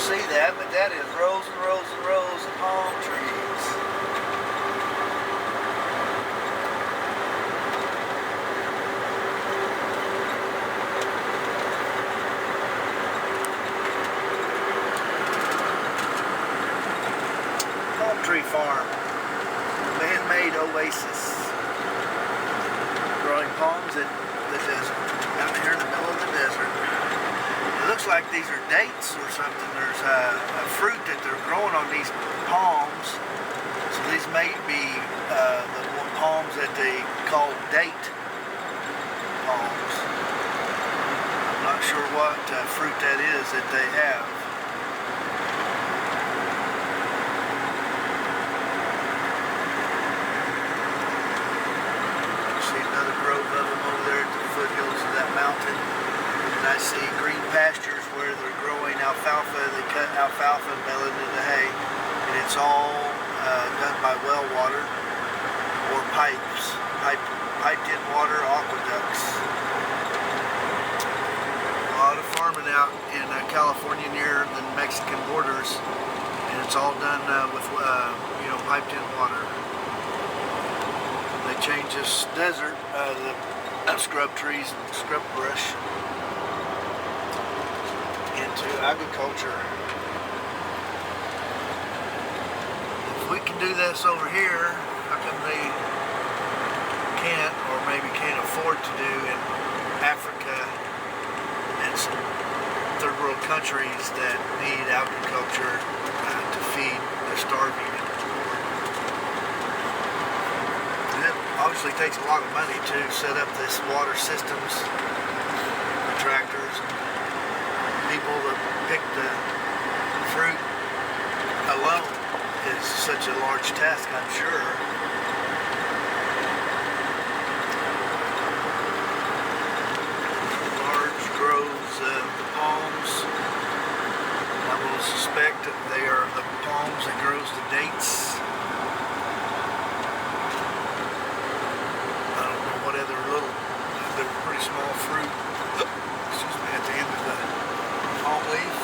see that, but that is rows and rows and rows of palm trees. Palm tree farm, man-made oasis, growing palms in the desert, out here in the middle of the desert. It looks like these are dates or something. There's a fruit that they're growing on these palms. So these may be the palms that they call date palms. I'm not sure what fruit that is that they have. See another grove of them over there at the foothills of that mountain. And I see green pastures where they're growing alfalfa. They cut alfalfa and bale it into hay. And it's all done by well water or pipes. Piped in water aqueducts. A lot of farming out in California near the Mexican borders. And it's all done with piped in water. They change this desert, the scrub trees and scrub brush, into agriculture. If we can do this over here, how come they can't, or maybe can't afford to do in Africa and some third world countries that need agriculture to feed their starving and poor? And it obviously takes a lot of money to set up this water systems, tractors, people that pick the fruit alone is such a large task, I'm sure. Large groves of palms. I will suspect that they are the palms that grows the dates. I don't know what other they're pretty small fruit. Excuse me, at the end of the palm leaf,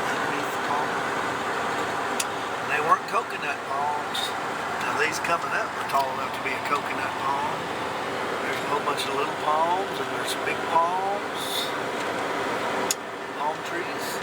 underneath the palm. And they weren't coconut palms. Now these coming up are tall enough to be a coconut palm. There's a whole bunch of little palms, and there's big palms, palm trees.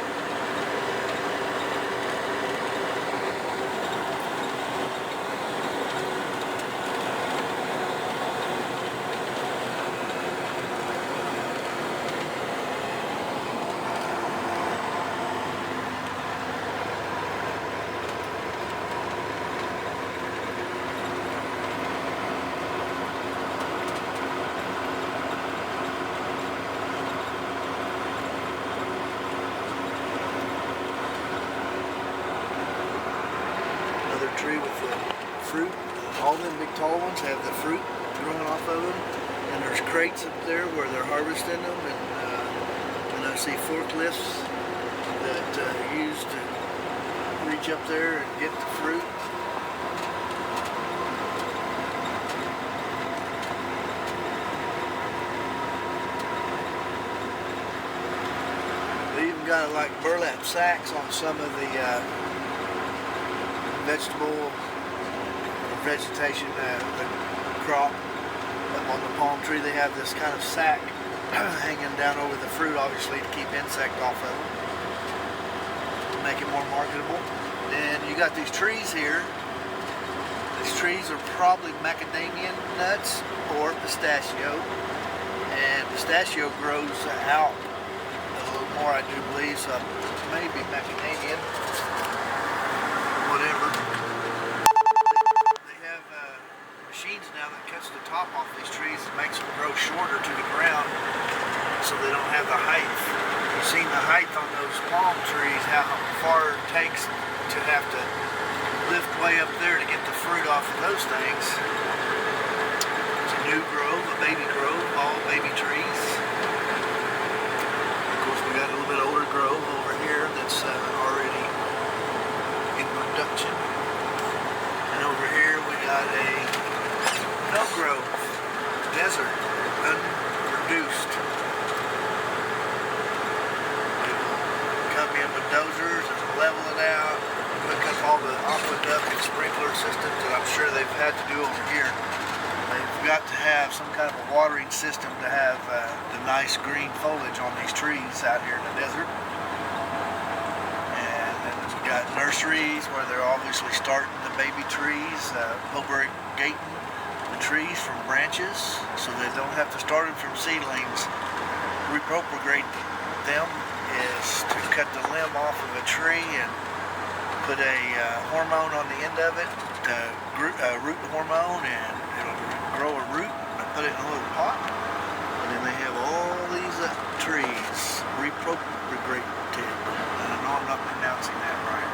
Tree with the fruit. All them big tall ones have the fruit growing off of them, and there's crates up there where they're harvesting them, and I see forklifts that are used to reach up there and get the fruit. They even got like burlap sacks on some of the vegetation, the crop up on the palm tree. They have this kind of sack hanging down over the fruit, obviously to keep insect off of it, to make it more marketable. Then you got these trees here. These trees are probably macadamia nuts or pistachio, and pistachio grows out a little more, I do believe, so maybe macadamia. Whatever. They have machines now that cuts the top off these trees and makes them grow shorter to the ground so they don't have the height. You've seen the height on those palm trees, how far it takes to have to lift way up there to get the fruit off of those things. It's a new grove, a baby grove, all baby trees. Of course, we got a little bit older grove over here that's already in production. And over here we got a no grove, desert, unproduced. They will come in with dozers all the aqueduct and sprinkler systems that I'm sure they've had to do over here. They've got to have some kind of a watering system to have the nice green foliage on these trees out here in the desert. And then we've got nurseries where they're obviously starting the baby trees, propagating the trees from branches so they don't have to start them from seedlings. Repropagate them is to cut the limb off of a tree and put a hormone on the end of it, root hormone, and it'll grow a root and put it in a little pot, and then they have all these trees repropagated. And I know I'm not pronouncing that right.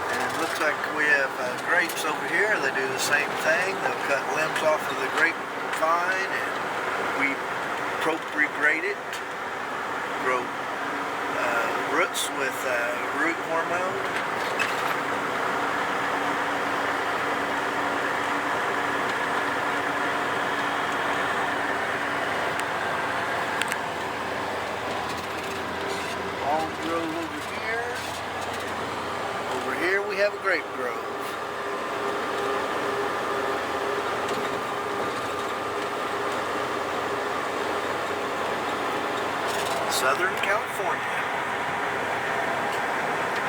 And it looks like we have grapes over here. They do the same thing. They'll cut limbs off of the grapevine and repropagate it, grow roots with root hormone. Palm grove over here. Over here we have a grape grove. Southern California.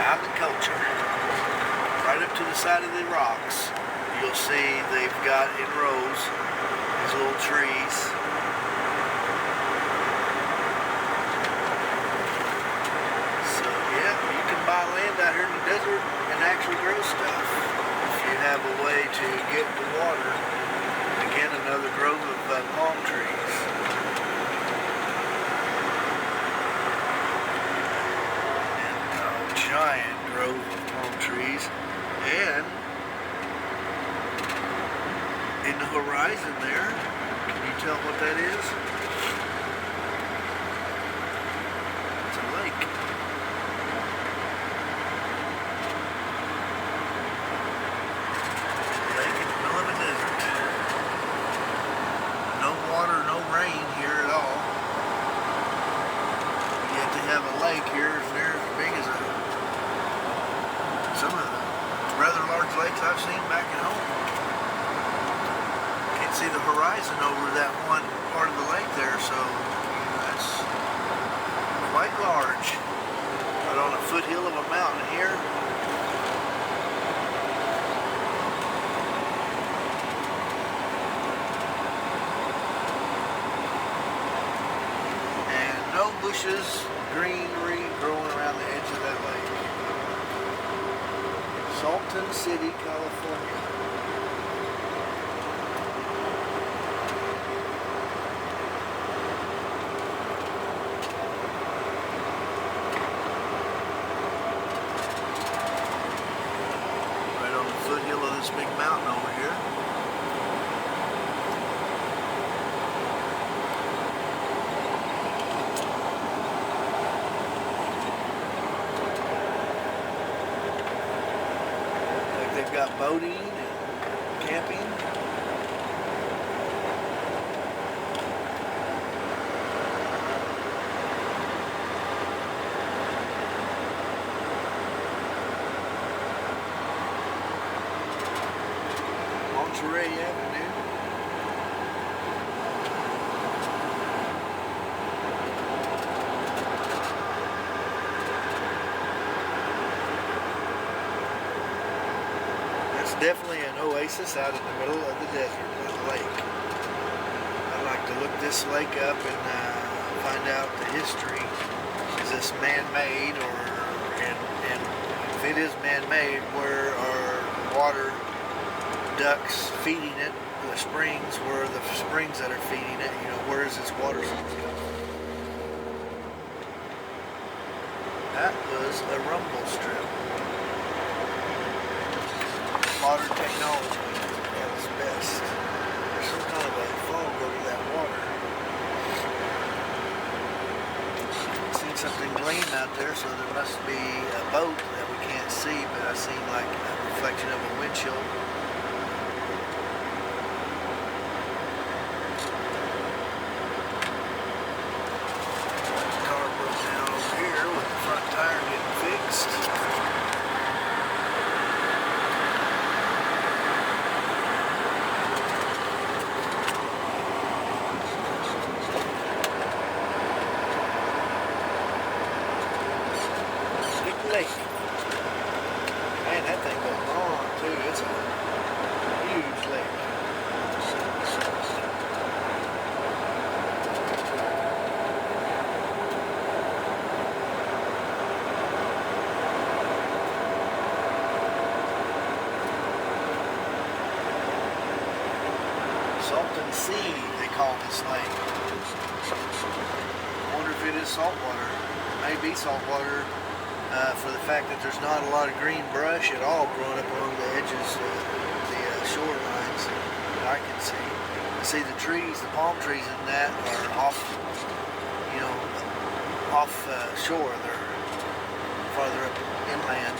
Mountain culture. Right up to the side of the rocks, you'll see they've got in rows these little trees. So yeah, you can buy land out here in the desert and actually grow stuff if you have a way to get the water. Again, another grove of palm trees. Giant grove of palm trees, and in the horizon there, can you tell what that is? It's a lake. Lake in the middle of a desert. No water, no rain here at all. Yet they have a lake here as near as big as some of the rather large lakes I've seen back at home. Can't see the horizon over that one part of the lake there, so that's quite large. But on a foothill of a mountain here. And no bushes, greenery growing around the edge of that lake. Salton City, California. Right on the foothill of this big mountain over here. They've got boating and camping. Monterey Avenue. Definitely an oasis out in the middle of the desert, a lake. I'd like to look this lake up and find out the history. Is this man-made, and if it is man-made, where are water ducts feeding it? The springs, where are the springs that are feeding it? You know, where is its water source coming? That was a rumble strip. Modern technology at its best. There's some kind of a fog over that water. Seen something gleam out there, so there must be a boat that we can't see, but I seen like a reflection of a windshield. Car broke down over here with the front tire getting fixed. Salton Sea, they call this lake. I wonder if it is saltwater. It may be saltwater for the fact that there's not a lot of green brush at all growing up along the edges of the shorelines that I can see. I see the trees, the palm trees in that are off, you know, off shore. They're farther up inland.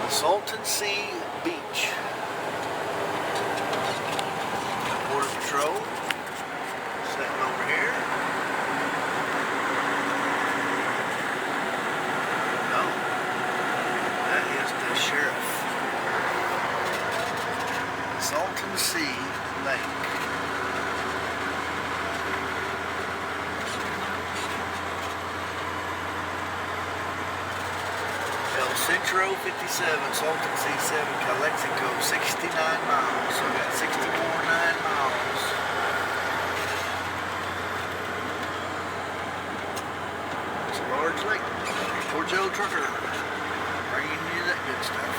Salton Sea Beach. Border Patrol sitting over here. No, that is the sheriff. Salton Sea Lake. El Centro 57, Salton Sea 7, Calexico, 69 miles. So we got 60 more 9 miles. It's a large lake. Poor Joe Trucker bringing you that good stuff.